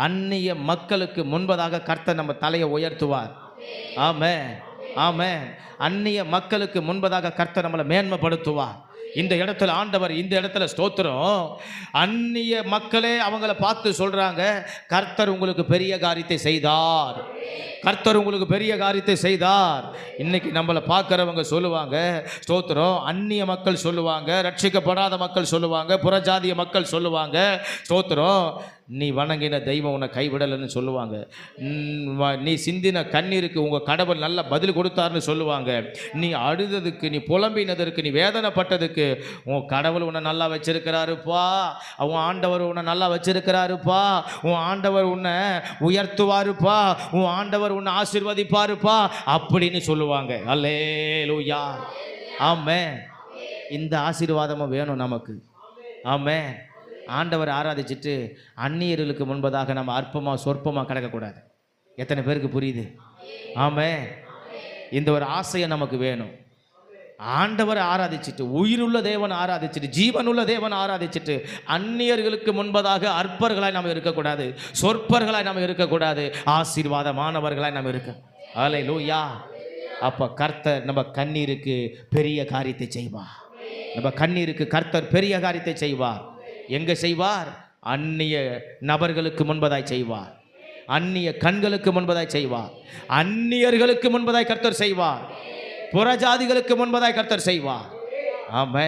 அந்நிய மக்களுக்கு முன்பதாக கர்த்தர் நம்ம தலையை உயர்த்துவார். ஆமென், ஆமென். அந்நிய மக்களுக்கு முன்பதாக கர்த்தர் நம்மளை மேன்மைப்படுத்துவார். இந்த இடத்துல ஆண்டவர், இந்த இடத்துல ஸ்தோத்திரம், அந்நிய மக்களே அவங்கள பார்த்து சொல்றாங்க, கர்த்தர் உங்களுக்கு பெரிய காரியத்தை செய்தார், கர்த்தர் உங்களுக்கு பெரிய காரியத்தை செய்தார். இன்னைக்கு நம்மளை பார்க்குறவங்க சொல்லுவாங்க, ஸ்தோத்திரம், அந்நிய மக்கள் சொல்லுவாங்க, ரட்சிக்கப்படாத மக்கள் சொல்லுவாங்க, புறஜாதிய மக்கள் சொல்லுவாங்க, ஸ்தோத்திரம், நீ வணங்கின தெய்வம் உன்னை கைவிடலைன்னு சொல்லுவாங்க. நீ சிந்தின கண்ணீருக்கு உங்கள் கடவுள் நல்ல பதில் கொடுத்தாருன்னு சொல்லுவாங்க. நீ அழுததுக்கு, நீ புலம்பினதற்கு, நீ வேதனைப்பட்டதுக்கு உன் கடவுள் உன்னை நல்லா வச்சிருக்கிறாருப்பா, உன் ஆண்டவர் உன்னை நல்லா வச்சிருக்கிறாருப்பா, உன் ஆண்டவர் உன்னை உயர்த்துவாருப்பா, உன் ஆண்டவர் உன்னை ஆசீர்வதிப்பாருப்பா அப்படின்னு சொல்லுவாங்க. அல்லேலூயா, ஆமென். இந்த ஆசீர்வாதமும் வேணும் நமக்கு. ஆமென். ஆண்டவர் ஆராதிச்சுட்டு அந்நியர்களுக்கு முன்பதாக நம்ம அற்பமாக சொற்பமாக கிடக்கக்கூடாது. எத்தனை பேருக்கு புரியுது? ஆமென். இந்த ஒரு ஆசையை நமக்கு வேணும். ஆண்டவரை ஆராதிச்சுட்டு, உயிருள்ள தேவன் ஆராதிச்சுட்டு, ஜீவனுள்ள தேவன் ஆராதிச்சுட்டு, அந்நியர்களுக்கு முன்பதாக அற்பர்களாய் நம்ம இருக்கக்கூடாது, சொற்பர்களாய் நம்ம இருக்கக்கூடாது, ஆசீர்வாதமானவர்களாய் நம்ம இருக்க. அல்லேலூயா. அப்போ கர்த்தர் நம்ம கண்ணீருக்கு பெரிய காரியத்தை செய்வார். நம்ம கண்ணீருக்கு கர்த்தர் பெரிய காரியத்தை செய்வார். எங்க செய்வார்? அந்நிய நபர்களுக்கு முன்பதாய் செய்வார், அந்நிய கண்களுக்கு முன்பதாய் செய்வார், அந்நியர்களுக்கு முன்பதாய் கர்த்தர் செய்வார், புறஜாதிகளுக்கு முன்பதாய் கர்த்தர் செய்வார். ஆமென்.